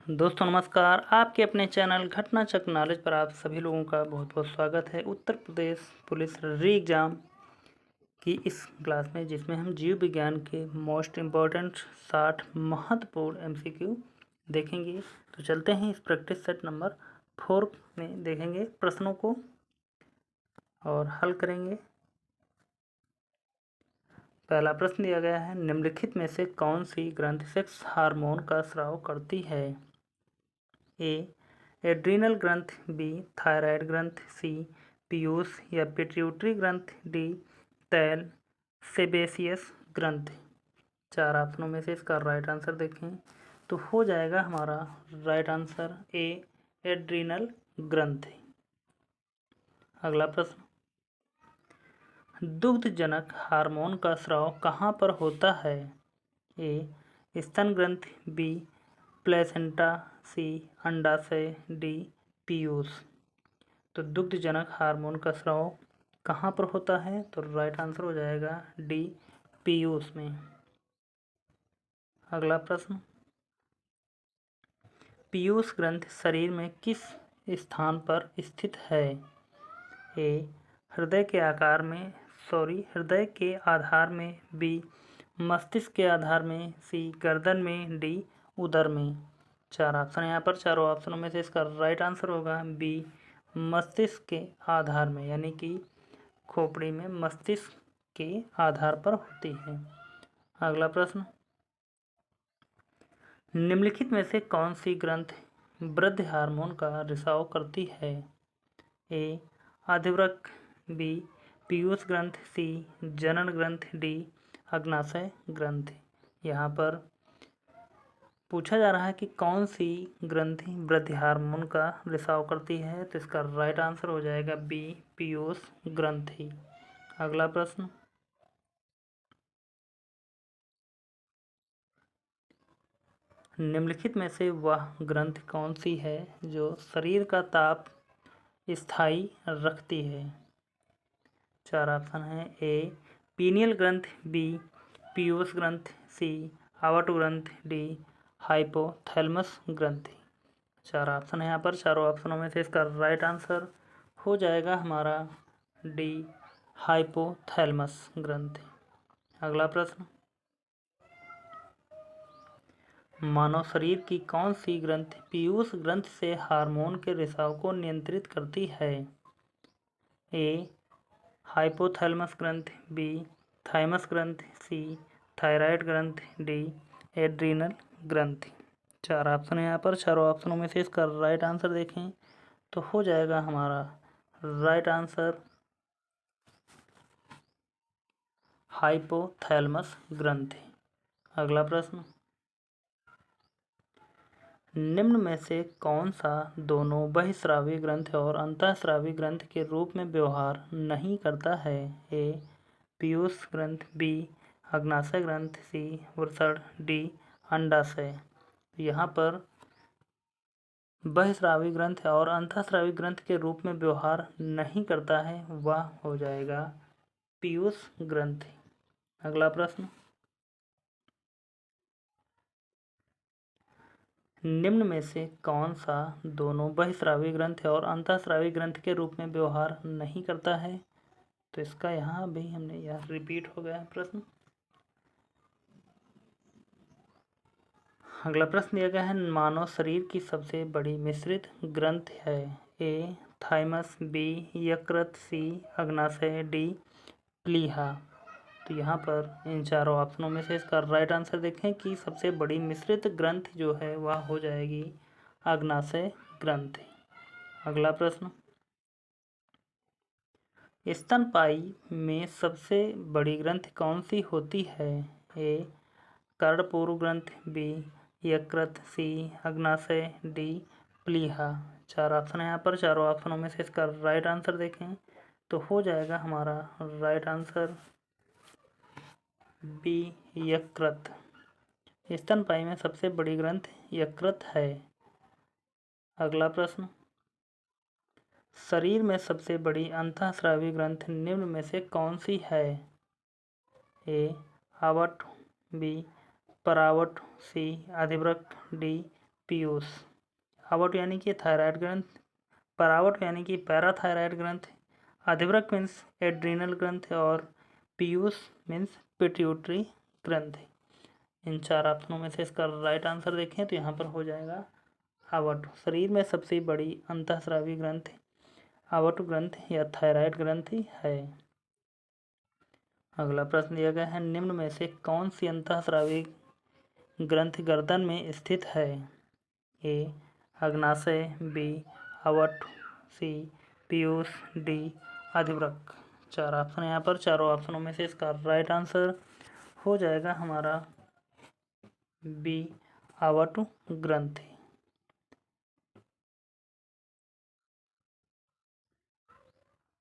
दोस्तों नमस्कार। आपके अपने चैनल घटना चक्र नॉलेज पर आप सभी लोगों का बहुत बहुत स्वागत है। उत्तर प्रदेश पुलिस री एग्ज़ाम की इस क्लास में, जिसमें हम जीव विज्ञान के मोस्ट इम्पॉर्टेंट 60 महत्वपूर्ण एमसीक्यू देखेंगे। तो चलते हैं इस प्रैक्टिस सेट नंबर 4 में देखेंगे प्रश्नों को और हल करेंगे। पहला प्रश्न दिया गया है, निम्नलिखित में से कौन सी ग्रंथि सेक्स हार्मोन का स्राव करती है? ए एड्रीनल ग्रंथि, बी थायराइड ग्रंथि, सी पीयूष या पिट्यूटरी ग्रंथि, डी तैल सेबेसियस ग्रंथि। 4 ऑप्शनों में से इसका राइट आंसर देखें तो हो जाएगा हमारा राइट आंसर ए एड्रीनल ग्रंथि। अगला प्रश्न, दुग्धजनक हार्मोन का स्राव कहाँ पर होता है? ए स्तन ग्रंथि, बी प्लेसेंटा, सी अंडाशय, डी पीयूष। तो दुग्धजनक हार्मोन का स्राव कहाँ पर होता है? तो राइट आंसर हो जाएगा डी पीयूष में। अगला प्रश्न, पीयूष ग्रंथि शरीर में किस स्थान पर स्थित है? ए हृदय के आधार में, बी मस्तिष्क के आधार में, सी गर्दन में, डी उदर में। 4 ऑप्शन यहाँ पर, चारों ऑप्शनों में से इसका राइट आंसर होगा बी मस्तिष्क के आधार में, यानी कि खोपड़ी में मस्तिष्क के आधार पर होती है। अगला प्रश्न, निम्नलिखित में से कौन सी ग्रंथि वृद्धि हार्मोन का रिसाव करती है? ए अधिवृक्क, बी पीयूष ग्रंथि, सी जनन ग्रंथि, डी अग्नाशय ग्रंथि। यहाँ पर पूछा जा रहा है कि कौन सी ग्रंथि वृद्धि हार्मोन का रिसाव करती है, तो इसका राइट आंसर हो जाएगा बी पीयूष ग्रंथि। अगला प्रश्न, निम्नलिखित में से वह ग्रंथि कौन सी है जो शरीर का ताप स्थायी रखती है? 4 ऑप्शन है, ए पीनियल ग्रंथि, बी पीयूष ग्रंथि, सी आवर्त ग्रंथि, डी हाइपोथैलेमस ग्रंथि। 4 ऑप्शन है यहाँ पर, चारों ऑप्शनों में से इसका राइट आंसर हो जाएगा हमारा डी हाइपोथैलेमस ग्रंथि। अगला प्रश्न, मानव शरीर की कौन सी ग्रंथि पीयूष ग्रंथि से हार्मोन के रिसाव को नियंत्रित करती है? ए हाइपोथैलेमस ग्रंथि, बी थाइमस ग्रंथि, सी थायराइड ग्रंथि, डी एड्रीनल ग्रंथि। 4 ऑप्शन है यहाँ पर, चारों ऑप्शनों में से इसका राइट आंसर देखें तो हो जाएगा हमारा राइट आंसर हाइपोथैलेमस ग्रंथि। अगला प्रश्न, निम्न में से कौन सा दोनों बहिस्रावी ग्रंथि और अंतःस्रावी ग्रंथि के रूप में व्यवहार नहीं करता है? ए पीयूष ग्रंथि, बी अग्नाशय ग्रंथि, सी वृषण, डी अंडाशय। यहाँ पर बहिस्रावी ग्रंथि और अंतःस्रावी ग्रंथि के रूप में व्यवहार नहीं करता है, वह हो जाएगा पीयूष ग्रंथि। अगला प्रश्न, निम्न में से कौन सा दोनों बहिस्रावी ग्रंथि और अंतःस्रावी ग्रंथि के रूप में व्यवहार नहीं करता है? तो इसका यहाँ भी हमने यह रिपीट हो गया है प्रश्न। अगला प्रश्न दिया गया है, मानव शरीर की सबसे बड़ी मिश्रित ग्रंथि है? ए थाइमस, बी यकृत, सी अग्नाशय, डी प्लीहा। तो यहाँ पर इन चारों ऑप्शनों में से इसका राइट आंसर देखें कि सबसे बड़ी मिश्रित ग्रंथि जो है वह हो जाएगी अग्नाशय ग्रंथि। अगला प्रश्न, स्तनपायी में सबसे बड़ी ग्रंथि कौन सी होती है? ए कर्णपूर ग्रंथि, बी यकृत, सी अग्नाशय, डी प्लीहा। 4 ऑप्शन है यहाँ पर, चारों ऑप्शनों में से इसका राइट आंसर देखें तो हो जाएगा हमारा राइट आंसर बी यकृत। स्तनपायी में सबसे बड़ी ग्रंथि यकृत है। अगला प्रश्न, शरीर में सबसे बड़ी अंतःस्रावी ग्रंथि निम्न में से कौन सी है? ए आवट, बी परावट, सी अधिवृक्क, डी पीयूष। आवट यानी कि थायराइड ग्रंथ, परावट यानी कि पैराथायराइड ग्रंथ, अधिवृक्क मीन्स एड्रीनल ग्रंथ और पीयूष मीन्स पिट्यूटरी ग्रंथ। इन 4 ऑप्शनों में से इसका राइट आंसर देखें तो यहाँ पर हो जाएगा आवट। शरीर में सबसे बड़ी अंतःस्रावी ग्रंथ आवट ग्रंथ या थायराइड ग्रंथि है। अगला प्रश्न दिया गया है, निम्न में से कौन सी अंतःस्रावी ग्रंथ गर्दन में स्थित है? ए अग्नाशय, बी आवट, सी पीयूष, डी अधिवृक्क। 4 ऑप्शन यहाँ पर, चारों ऑप्शनों में से इसका राइट आंसर हो जाएगा हमारा बी आवट ग्रंथि।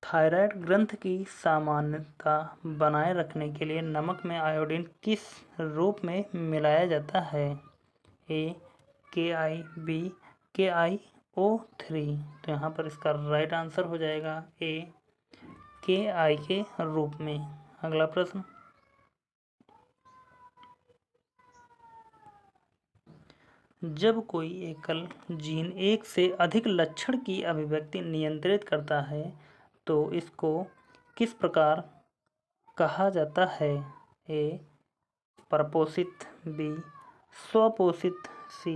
थायराइड ग्रंथ की सामान्यता बनाए रखने के लिए नमक में आयोडीन किस रूप में मिलाया जाता है? ए KI, बी KiO3। तो यहाँ पर इसका राइट आंसर हो जाएगा ए KI के रूप में। अगला प्रश्न, जब कोई एकल जीन एक से अधिक लक्षण की अभिव्यक्ति नियंत्रित करता है तो इसको किस प्रकार कहा जाता है? ए परपोषित, बी स्वपोषित, सी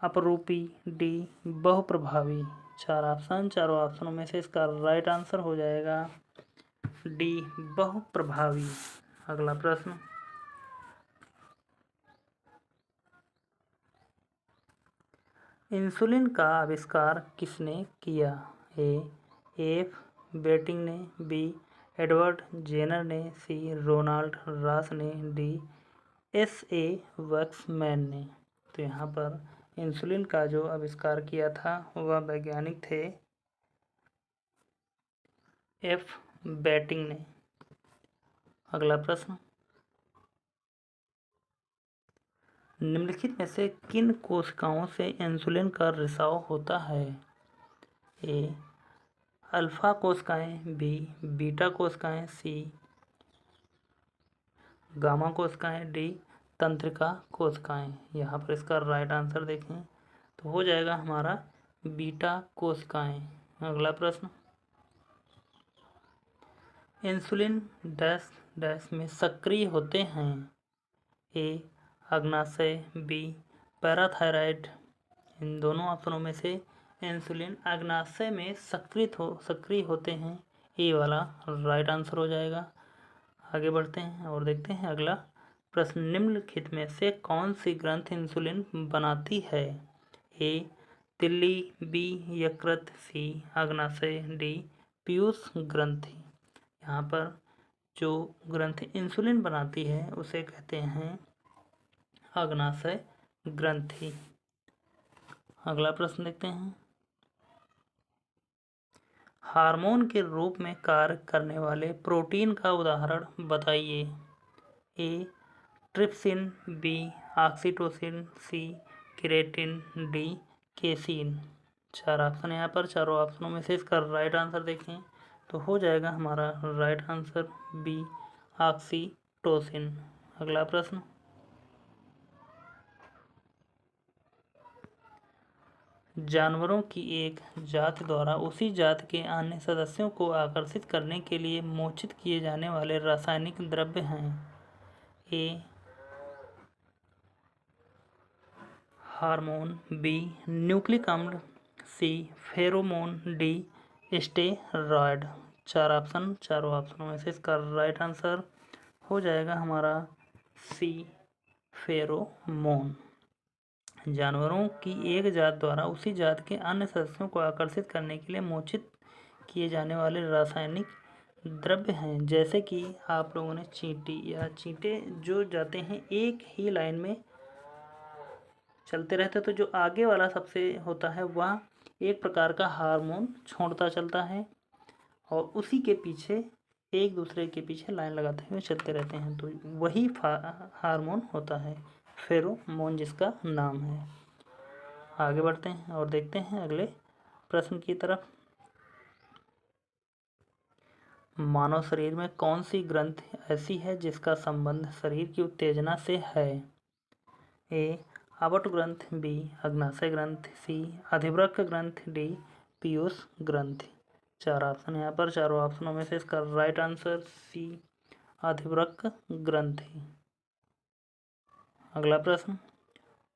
अपरूपी, डी बहुप्रभावी। 4 ऑप्शन, चारों ऑप्शनों में से इसका राइट आंसर हो जाएगा डी बहुप्रभावी। अगला प्रश्न, इंसुलिन का आविष्कार किसने किया? एफ बेटिंग ने, बी एडवर्ड जेनर ने, सी रोनाल्ड रॉस ने, डी SA वैक्समैन ने। तो यहाँ पर इंसुलिन का जो आविष्कार किया था वह वैज्ञानिक थे एफ बेटिंग ने। अगला प्रश्न, निम्नलिखित में से किन कोशिकाओं से इंसुलिन का रिसाव होता है? ए अल्फा कोशिकाएं, बी बीटा कोशिकाएं, सी गामा कोशिकाएं, डी तंत्रिका कोशिकाएं। यहाँ पर इसका राइट आंसर देखें तो हो जाएगा हमारा बीटा कोशिकाएं। अगला प्रश्न, इंसुलिन डैश डैश में सक्रिय होते हैं? ए अग्नाशय, बी पैराथायराइड। इन दोनों ऑप्शनों में से इंसुलिन अग्नाशय में सक्रिय होते हैं, ए वाला राइट आंसर हो जाएगा। आगे बढ़ते हैं और देखते हैं अगला प्रश्न, निम्नलिखित में से कौन सी ग्रंथ इंसुलिन बनाती है? ए तिल्ली, बी यकृत, सी अग्नाशय, डी पीयूष ग्रंथि। यहाँ पर जो ग्रंथ इंसुलिन बनाती है उसे कहते हैं अग्नाशय ग्रंथि। अगला प्रश्न देखते हैं, हार्मोन के रूप में कार्य करने वाले प्रोटीन का उदाहरण बताइए। ए ट्रिप्सिन, बी ऑक्सीटोसिन, सी केराटिन, डी केसीन। 4 ऑप्शन यहाँ पर, चारों ऑप्शनों में से इसका राइट आंसर देखें तो हो जाएगा हमारा राइट आंसर बी ऑक्सीटोसिन। अगला प्रश्न, जानवरों की एक जाति द्वारा उसी जाति के अन्य सदस्यों को आकर्षित करने के लिए मोचित किए जाने वाले रासायनिक द्रव्य हैं? ए हार्मोन, बी न्यूक्लिक अम्ल, सी फेरोमोन, डी स्टेरॉयड। 4 ऑप्शन, चारों ऑप्शनों में से इसका राइट आंसर हो जाएगा हमारा सी फेरोमोन। जानवरों की एक जात द्वारा उसी जात के अन्य सदस्यों को आकर्षित करने के लिए मोचित किए जाने वाले रासायनिक द्रव्य हैं, जैसे कि आप लोगों ने चींटी या चींटे जो जाते हैं एक ही लाइन में चलते रहते, तो जो आगे वाला सबसे होता है वह एक प्रकार का हार्मोन छोड़ता चलता है और उसी के पीछे एक दूसरे के पीछे लाइन लगाते हुए चलते रहते हैं, तो वही हार्मोन होता है, फेरोमोन जिसका नाम है। आगे बढ़ते हैं और देखते हैं अगले प्रश्न की तरफ, मानव शरीर में कौन सी ग्रंथि ऐसी है जिसका संबंध शरीर की उत्तेजना से है? ए आवट ग्रंथ, बी अग्नाशय ग्रंथ, सी अधिवृक्क ग्रंथ, डी पीयूष ग्रंथ। 4 ऑप्शन यहाँ पर, चारों ऑप्शनों में से इसका राइट आंसर सी अधिवृक्क ग्रंथ है। अगला प्रश्न,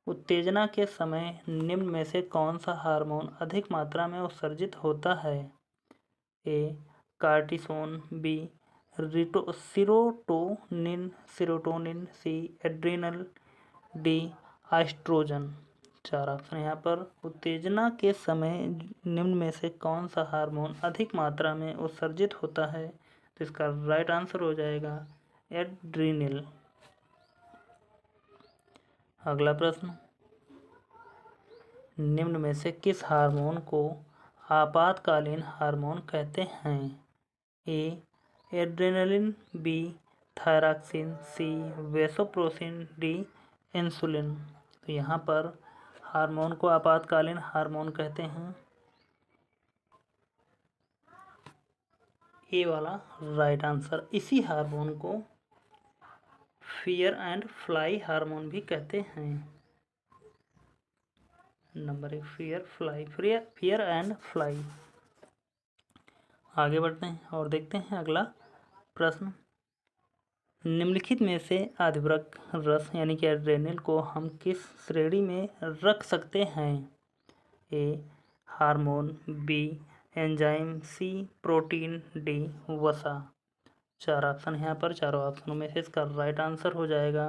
उत्तेजना के समय निम्न में से कौन सा हार्मोन अधिक मात्रा में उत्सर्जित होता है? ए कार्टिसोन, बी सीरोटोनिन, सी एड्रिनल, डी एस्ट्रोजन। 4 ऑप्शन यहाँ पर, उत्तेजना के समय निम्न में से कौन सा हार्मोन अधिक मात्रा में उत्सर्जित होता है? तो इसका राइट आंसर हो जाएगा एड्रिनल। अगला प्रश्न, निम्न में से किस हार्मोन को आपातकालीन हार्मोन कहते हैं? ए एड्रेनलिन, बी थायरॉक्सिन, सी वेसोप्रेसिन, डी इंसुलिन। तो यहाँ पर हार्मोन को आपातकालीन हार्मोन कहते हैं ए वाला राइट आंसर। इसी हार्मोन को फियर एंड फ्लाई हार्मोन भी कहते हैं। Number 1 fear and fly. आगे बढ़ते हैं और देखते हैं अगला प्रश्न, निम्नलिखित में से अधिवृक्क रस यानी कि एड्रेनल को हम किस श्रेणी में रख सकते हैं? ए हार्मोन, बी एंजाइम, सी प्रोटीन, डी वसा। 4 ऑप्शन यहाँ पर, चारों ऑप्शनों में से इसका राइट आंसर हो जाएगा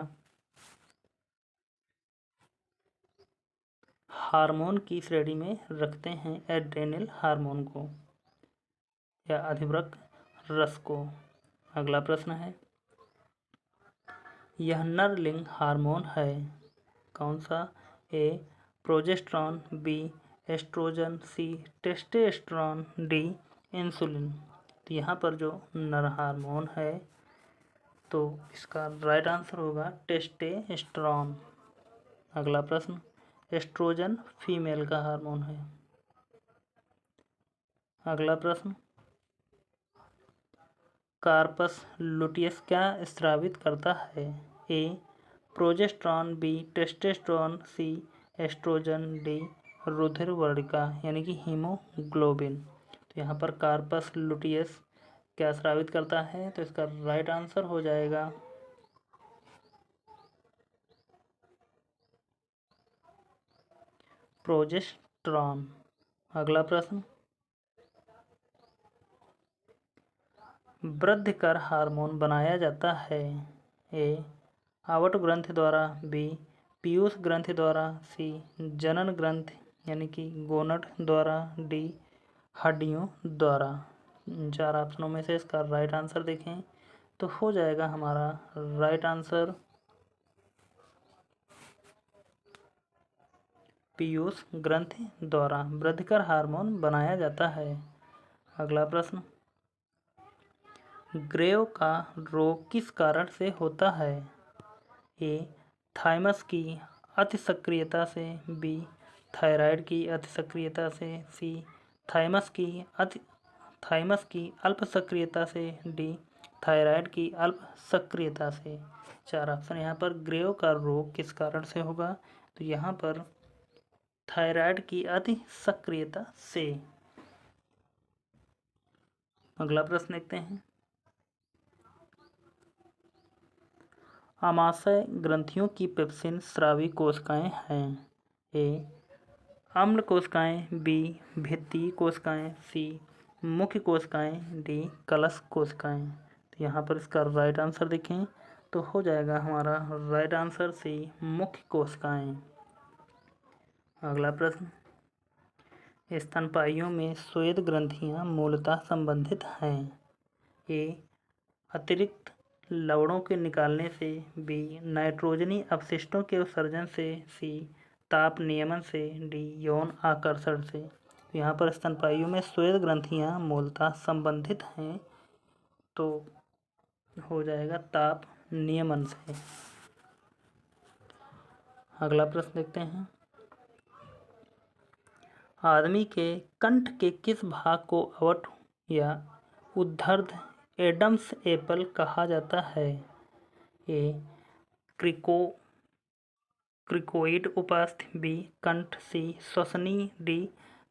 हार्मोन की श्रेणी में रखते हैं एड्रेनल हार्मोन को या अधिवृक्क रस को। अगला प्रश्न है, यह नर लिंग हार्मोन है कौन सा? ए प्रोजेस्टेरॉन, बी एस्ट्रोजन, सी टेस्टोस्टेरोन, डी इंसुलिन। तो यहाँ पर जो नर हार्मोन है तो इसका राइट आंसर होगा टेस्टोस्टेरोन। अगला प्रश्न, एस्ट्रोजन फीमेल का हार्मोन है। अगला प्रश्न, कार्पस लुटियस क्या स्रावित करता है? ए प्रोजेस्टेरॉन, बी टेस्टोस्टेरोन, सी एस्ट्रोजन, डी रुधिर वर्णिका यानी कि हीमोग्लोबिन। तो यहाँ पर कार्पस लुटियस क्या स्रावित करता है? तो इसका राइट आंसर हो जाएगा प्रोजेस्टेरॉन। अगला प्रश्न, वृद्धिकर हार्मोन बनाया जाता है ए आवट ग्रंथि द्वारा, बी पीयूष ग्रंथि द्वारा, सी जनन ग्रंथि यानी कि गोनड द्वारा, डी हड्डियों द्वारा। 4 ऑप्शनों में से इसका राइट आंसर देखें तो हो जाएगा हमारा राइट आंसर पीयूष ग्रंथि द्वारा वृद्धिकर हार्मोन बनाया जाता है। अगला प्रश्न, ग्रेव का रोग किस कारण से होता है? ए थाइमस की अतिसक्रियता से, बी थायराइड की अतिसक्रियता से, सी थाइमस की अल्प सक्रियता से, डी थायराइड की अल्प सक्रियता से। 4 ऑप्शन यहाँ पर, ग्रेव का रोग किस कारण से होगा? तो यहाँ पर थायराइड की अति सक्रियता से। अगला प्रश्न देखते हैं, आमाशय ग्रंथियों की पेप्सिन स्रावी कोशिकाएं हैं। ए अम्ल कोशिकाएं, बी भित्ति कोशिकाएं, सी मुख्य कोशिकाएं, डी कलश कोशिकाएं। तो यहाँ पर इसका राइट आंसर देखें तो हो जाएगा हमारा राइट आंसर सी मुख्य कोशिकाएं। अगला प्रश्न, स्तनपायियों में स्वेद ग्रंथियां मूलतः संबंधित हैं। ए अतिरिक्त लवणों के निकालने से, बी नाइट्रोजनी अपशिष्टों के उत्सर्जन से, सी ताप नियमन से, डी यौन आकर्षण से। यहाँ पर स्तनपायियों में स्वेद ग्रंथियाँ मूलतः संबंधित हैं तो हो जाएगा ताप नियमन से। अगला प्रश्न देखते हैं, आदमी के कंठ के किस भाग को अवट या उद्धर्ध एडम्स एप्पल कहा जाता है? ए क्रिकोइड उपास्थि, बी कंठ, सी श्वसनी, डी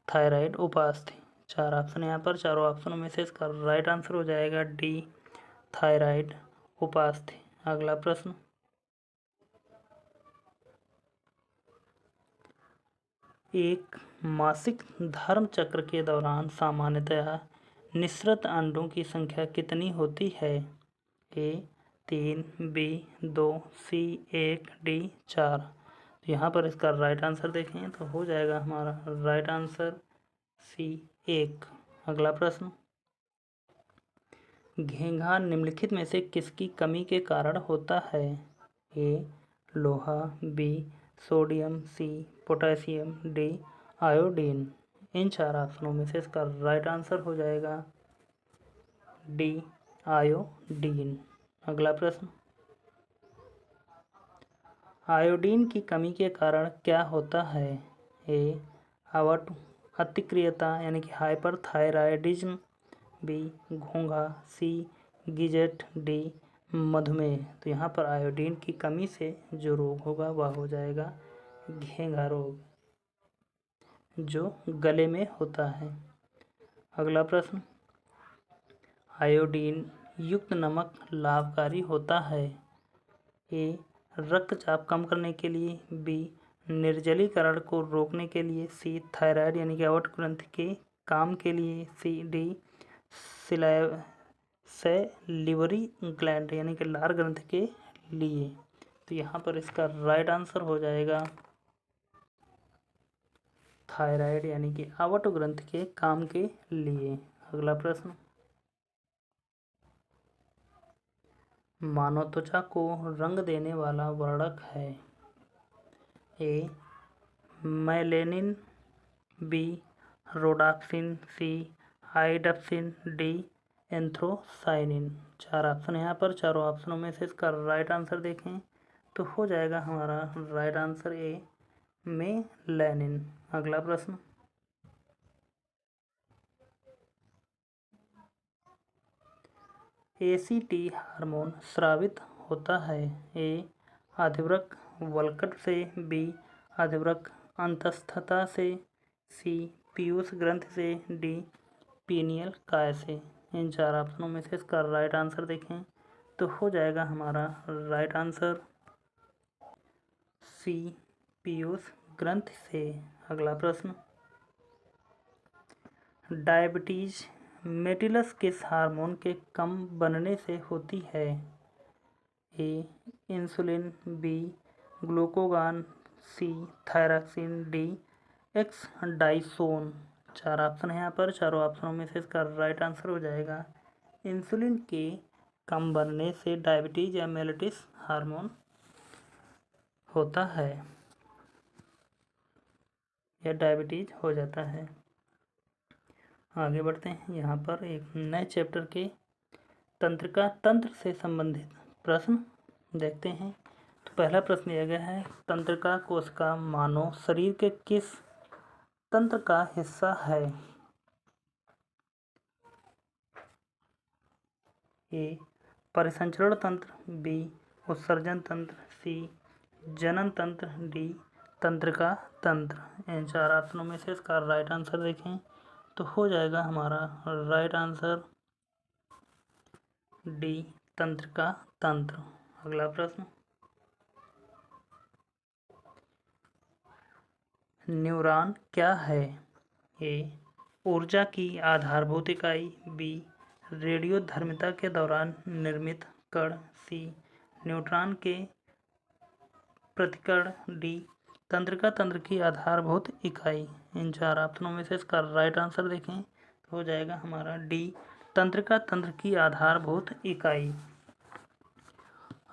थायराइड उपास्थि। 4 ऑप्शन यहाँ पर, चारों ऑप्शनों में से इसका राइट आंसर हो जाएगा डी थायराइड उपास्थि। अगला प्रश्न, एक मासिक धर्म चक्र के दौरान सामान्यतः निःसृत अंडों की संख्या कितनी होती है? ए 3, बी 2, सी 1, डी 4। तो यहाँ पर इसका राइट आंसर देखें तो हो जाएगा हमारा राइट आंसर सी 1। अगला प्रश्न, घेंघा निम्नलिखित में से किसकी कमी के कारण होता है? ए लोहा, B sodium, C potassium, D iodine. इन 4 ऑप्शनों में से इसका राइट आंसर हो जाएगा डी आयोडीन। अगला प्रश्न, आयोडीन की कमी के कारण क्या होता है? ए अवट अतिक्रियता यानी कि हाइपरथायरायडिज्म, बी घोंघा, सी गिजेट, डी मधुमेह। तो यहाँ पर आयोडीन की कमी से जो रोग होगा वह हो जाएगा घेंघा रोग, जो गले में होता है। अगला प्रश्न, आयोडीन युक्त नमक लाभकारी होता है? ए रक्तचाप कम करने के लिए, बी निर्जलीकरण को रोकने के लिए, सी थायराइड यानी कि अवट ग्रंथि के काम के लिए, सी डी सैलिवरी ग्लैंड यानी कि लार ग्रंथि के लिए। तो यहाँ पर इसका राइट आंसर हो जाएगा थायराइड यानी कि अवट ग्रंथि के काम के लिए। अगला प्रश्न, मानव त्वचा को रंग देने वाला वर्णक है? ए मेलेनिन, बी रोडाप्सिन, सी आइडप्सिन, डी एंथ्रोसाइनिन। 4 ऑप्शन यहाँ पर, चारों ऑप्शनों में से इसका राइट आंसर देखें तो हो जाएगा हमारा राइट आंसर ए मेलेनिन। अगला प्रश्न, एसीटी हार्मोन स्रावित होता है? ए अधिवृक्क वल्कट से, बी अधिवृक्क अंतस्थता से, सी पीयूष ग्रंथि से, डी पीनियल काय से। इन 4 ऑप्शनों में से इसका राइट आंसर देखें तो हो जाएगा हमारा राइट आंसर सी पीयूष ग्रंथि से। अगला प्रश्न, डायबिटीज मेटिलस किस हार्मोन के कम बनने से होती है? ए इंसुलिन, बी ग्लूकोगान, सी थायरॉक्सिन, डी एक्स डाइसोन। 4 ऑप्शन है यहाँ पर, चारों ऑप्शनों में से इसका राइट आंसर हो जाएगा इंसुलिन के कम बनने से डायबिटीज या मेलिटस हार्मोन होता है या डायबिटीज हो जाता है। आगे बढ़ते हैं, यहाँ पर एक नए चैप्टर के तंत्रिका तंत्र से संबंधित प्रश्न देखते हैं। तो पहला प्रश्न दिया गया है, तंत्रिका कोशिका मानव शरीर के किस तंत्र का हिस्सा है? ए परिसंचरण तंत्र, बी उत्सर्जन तंत्र, सी जनन तंत्र, डी तंत्रिका तंत्र। इन 4 ऑप्शनों में से इसका राइट आंसर देखें तो हो जाएगा हमारा राइट आंसर डी तंत्रिका तंत्र। अगला प्रश्न, न्यूरॉन क्या है? ए ऊर्जा की आधारभूत इकाई, बी रेडियोधर्मिता के दौरान निर्मित कण, सी न्यूट्रॉन के प्रतिकण, डी तंत्रिका तंत्र की आधारभूत इकाई। इन 4 ऑप्शनों में से इसका राइट आंसर देखें तो हो जाएगा हमारा डी तंत्रिका तंत्र की आधारभूत इकाई।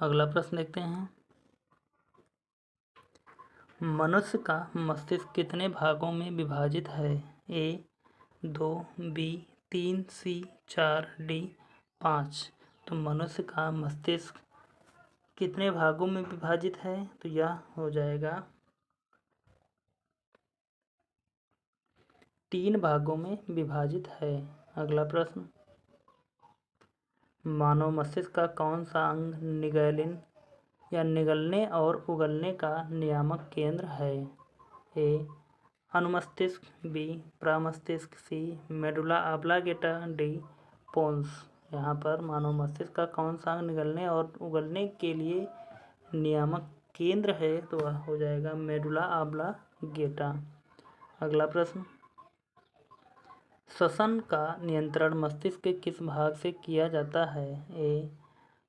अगला प्रश्न देखते हैं, मनुष्य का मस्तिष्क कितने भागों में विभाजित है? ए 2, बी 3, सी 4, डी 5। तो मनुष्य का मस्तिष्क कितने भागों में विभाजित है? तो यह हो जाएगा 3 भागों में विभाजित है। अगला प्रश्न, मानव मस्तिष्क का कौन सा अंग निगैलिन या निगलने और उगलने का नियामक केंद्र है? ए अनुमस्तिष्क, बी प्रमस्तिष्क, सी मेडुला ऑब्लांगेटा, डी पोन्स। यहाँ पर मानव मस्तिष्क का कौन सा अंग निगलने और उगलने के लिए नियामक केंद्र है? तो वह हो जाएगा मेडुला ऑब्लांगेटा। अगला प्रश्न, श्वसन का नियंत्रण मस्तिष्क के किस भाग से किया जाता है? ए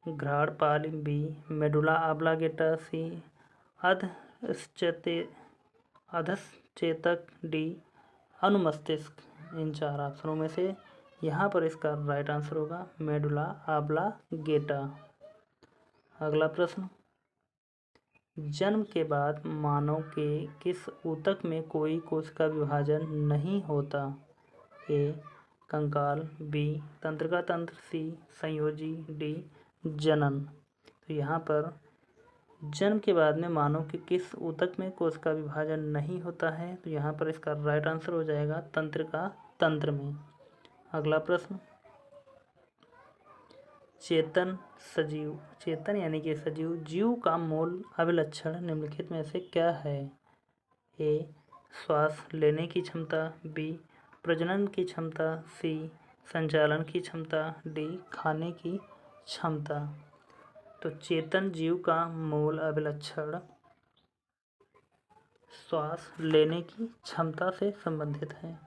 घ्राणपाल, बी मेडुला ऑब्लांगेटा, सी अधश्चेतक, डी अनुमस्तिष्क। इन चार ऑप्शनों में से यहाँ पर इसका राइट आंसर होगा मेडुला ऑब्लांगेटा। अगला प्रश्न, जन्म के बाद मानव के किस ऊतक में कोई कोशिका विभाजन नहीं होता? ए कंकाल, बी तंत्रिका तंत्र, सी संयोजी, डी जनन। तो यहाँ पर जन्म के बाद में मानव के किस ऊतक में कोशिका विभाजन नहीं होता है? तो यहाँ पर इसका राइट आंसर हो जाएगा तंत्रिका तंत्र में। अगला प्रश्न, चेतन सजीव, चेतन यानी कि सजीव जीव का मूल अभिलक्षण निम्नलिखित में से क्या है? ए श्वास लेने की क्षमता, बी प्रजनन की क्षमता, सी संचालन की क्षमता, डी खाने की क्षमता। तो चेतन जीव का मूल अभिलक्षण श्वास लेने की क्षमता से संबंधित है।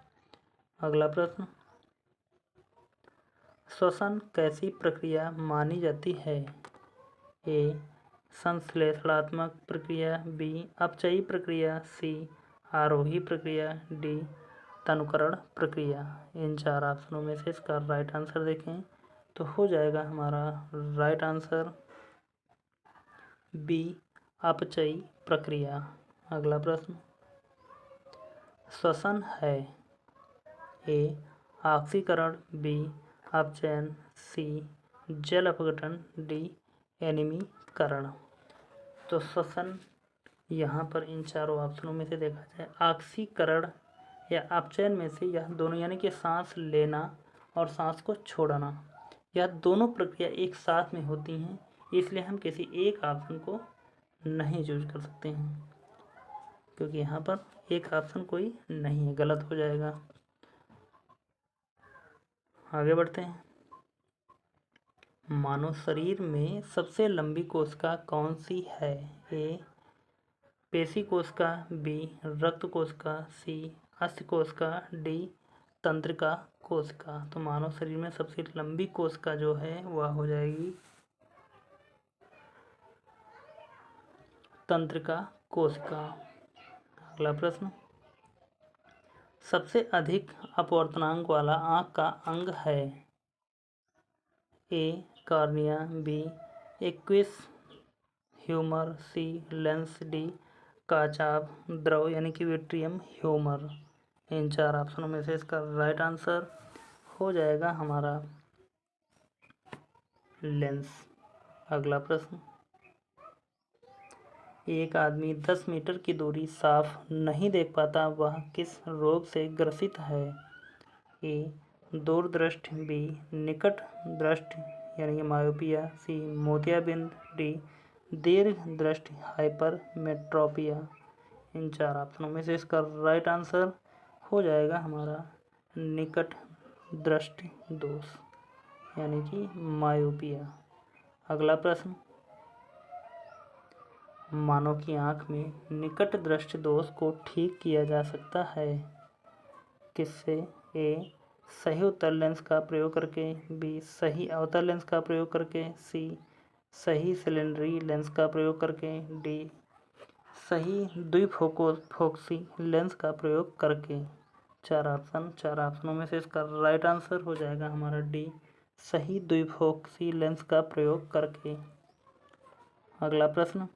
अगला प्रश्न, श्वसन कैसी प्रक्रिया मानी जाती है? ए संश्लेषणात्मक प्रक्रिया, बी अपचयी प्रक्रिया, सी आरोही प्रक्रिया, डी तनुकरण प्रक्रिया। इन चार ऑप्शनों में से इसका राइट आंसर देखें तो हो जाएगा हमारा राइट आंसर बी अपचयी प्रक्रिया। अगला प्रश्न, श्वसन है ए ऑक्सीकरण, बी अपचयन, सी जल अपघटन, डी एनीमीकरण। तो श्वसन यहाँ पर इन चारों ऑप्शनों में से देखा जाए ऑक्सीकरण या अपचयन में से यह दोनों यानी कि सांस लेना और सांस को छोड़ना, यह दोनों प्रक्रिया एक साथ में होती हैं, इसलिए हम किसी एक ऑप्शन को नहीं चूज कर सकते हैं क्योंकि यहाँ पर एक ऑप्शन कोई नहीं है, गलत हो जाएगा। आगे बढ़ते हैं, मानव शरीर में सबसे लंबी कोशिका कौन सी है? ए पेशी कोशिका, बी रक्त कोशिका, सी अस्थि कोशिका, डी तंत्रिका कोशिका। तो मानव शरीर में सबसे लंबी कोशिका जो है वह हो जाएगी तंत्रिका कोशिका। अगला प्रश्न, सबसे अधिक अपवर्तनांक वाला आँख का अंग है? ए कॉर्निया, बी एक्विस ह्यूमर, सी लेंस, डी काचाभ द्रव यानी कि विट्रियम ह्यूमर। इन चार ऑप्शनों में से इसका राइट आंसर हो जाएगा हमारा लेंस। अगला प्रश्न, एक आदमी 10 मीटर की दूरी साफ नहीं देख पाता, वह किस रोग से ग्रसित है? ए दूरदृष्टि, बी निकट दृष्टि यानी कि मायोपिया, सी मोतियाबिंद, डी दीर्घ दृष्टि हाइपरमेट्रोपिया। इन चार ऑप्शनों में से इसका राइट आंसर हो जाएगा हमारा निकट दृष्टि दोष यानी कि मायोपिया। अगला प्रश्न, मानव की आँख में निकट दृष्टि दोष को ठीक किया जा सकता है किससे? ए सही उत्तल लेंस का प्रयोग करके, बी सही अवतल लेंस का प्रयोग करके, सी सही सिलेंडरी लेंस का प्रयोग करके, डी सही द्विफोकसी लेंस का प्रयोग करके। चार ऑप्शनों में से इसका राइट आंसर हो जाएगा हमारा डी सही द्विफोकसी लेंस का प्रयोग करके। अगला प्रश्न,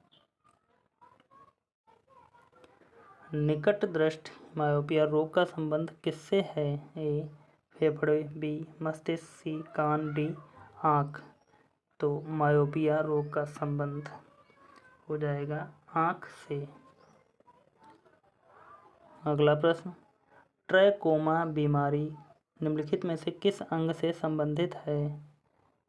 निकट दृष्टि मायोपिया रोग का संबंध किससे है? ए फेफड़े, बी मस्तिष्क, सी कान, डी आँख। तो मायोपिया रोग का संबंध हो जाएगा आँख से। अगला प्रश्न, ट्रैकोमा बीमारी निम्नलिखित में से किस अंग से संबंधित है?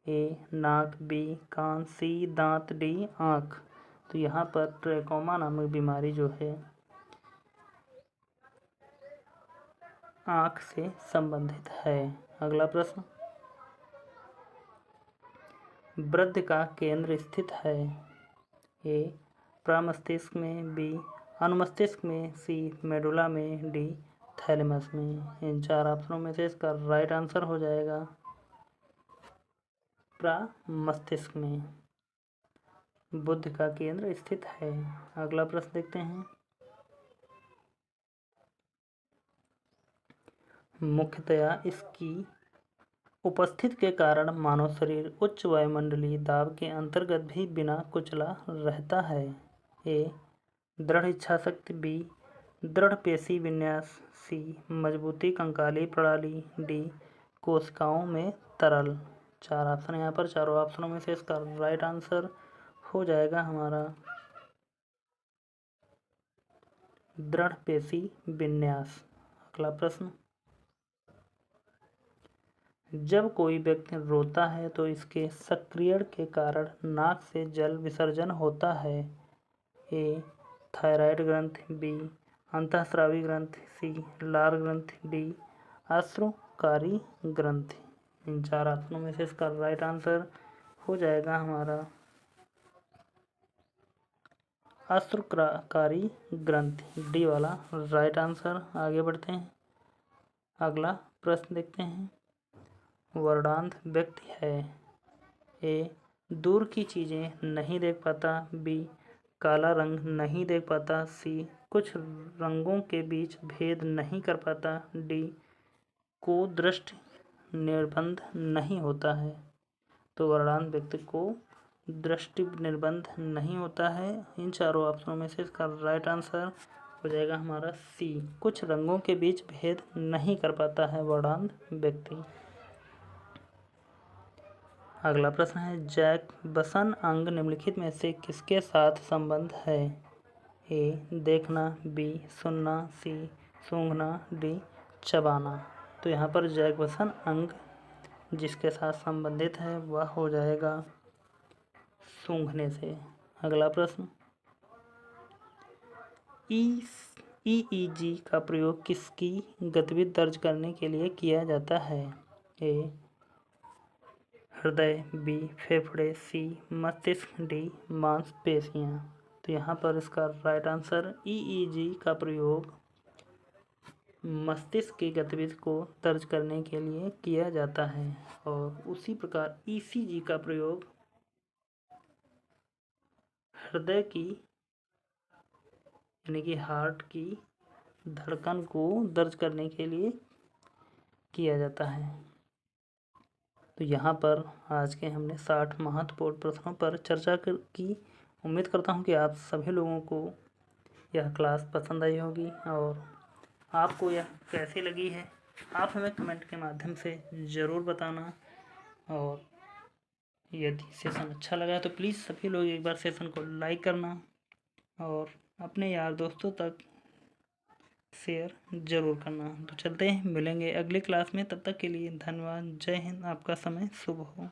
ए नाक, बी कान, सी दांत, डी आँख। तो यहाँ पर ट्रैकोमा नामक बीमारी जो है आँख से संबंधित है। अगला प्रश्न, वृद्ध का केंद्र स्थित है। ए प्रमस्तिष्क में, बी अनुमस्तिष्क में, सी मेडुला में, डी थैलेमस में। इन 4 ऑप्शनों में से इसका राइट आंसर हो जाएगा प्रमस्तिष्क में बुद्ध का केंद्र स्थित है। अगला प्रश्न देखते हैं, मुख्यतया इसकी उपस्थिति के कारण मानव शरीर उच्च वायुमंडलीय दाब के अंतर्गत भी बिना कुचला रहता है। ए दृढ़ इच्छाशक्ति, बी दृढ़ पेशी विन्यास, सी मजबूती कंकाली प्रणाली, डी कोशिकाओं में तरल। 4 ऑप्शन यहाँ पर, चारों ऑप्शनों में से इसका राइट आंसर हो जाएगा हमारा दृढ़ पेशी विन्यास। अगला प्रश्न, जब कोई व्यक्ति रोता है तो इसके सक्रियण के कारण नाक से जल विसर्जन होता है। ए थायराइड ग्रंथि, बी अंतःस्रावी ग्रंथि, सी लार ग्रंथि, डी अश्रुकारी ग्रंथि। इन 4 ऑप्शनों में से इसका राइट आंसर हो जाएगा हमारा अश्रुकारी ग्रंथि, डी वाला राइट आंसर। आगे बढ़ते हैं, अगला प्रश्न देखते हैं, वर्णांध व्यक्ति है। ए दूर की चीज़ें नहीं देख पाता, बी काला रंग नहीं देख पाता, सी कुछ रंगों के बीच भेद नहीं कर पाता, डी को दृष्टि निर्बंध नहीं होता है। तो वर्णांध व्यक्ति को दृष्टि निर्बंध नहीं होता है। इन 4 ऑप्शनों में से इसका राइट आंसर हो जाएगा हमारा सी, कुछ रंगों के बीच भेद नहीं कर पाता है वर्णांध व्यक्ति। अगला प्रश्न है, जैकबसन अंग निम्नलिखित में से किसके साथ संबंध है। ए देखना, बी सुनना, सी सूंघना, डी चबाना। तो यहाँ पर जैकबसन अंग जिसके साथ संबंधित है वह हो जाएगा सूंघने से। अगला प्रश्न, ईईजी का प्रयोग किसकी गतिविधि दर्ज करने के लिए किया जाता है। ए हृदय, बी फेफड़े, सी मस्तिष्क, डी मांसपेशियाँ। तो यहाँ पर इसका राइट आंसर ईईजी का प्रयोग मस्तिष्क की गतिविधि को दर्ज करने के लिए किया जाता है। और उसी प्रकार ईसीजी का प्रयोग हृदय की यानी कि हार्ट की धड़कन को दर्ज करने के लिए किया जाता है। तो यहाँ पर आज के हमने 60 महत्वपूर्ण प्रश्नों पर चर्चा की। उम्मीद करता हूँ कि आप सभी लोगों को यह क्लास पसंद आई होगी और आपको यह कैसी लगी है आप हमें कमेंट के माध्यम से ज़रूर बताना। और यदि सेशन अच्छा लगा तो प्लीज़ सभी लोग एक बार सेशन को लाइक करना और अपने यार दोस्तों तक शेयर ज़रूर करना। तो चलते हैं, मिलेंगे अगली क्लास में, तब तक के लिए धन्यवाद। जय हिंद, आपका समय शुभ हो।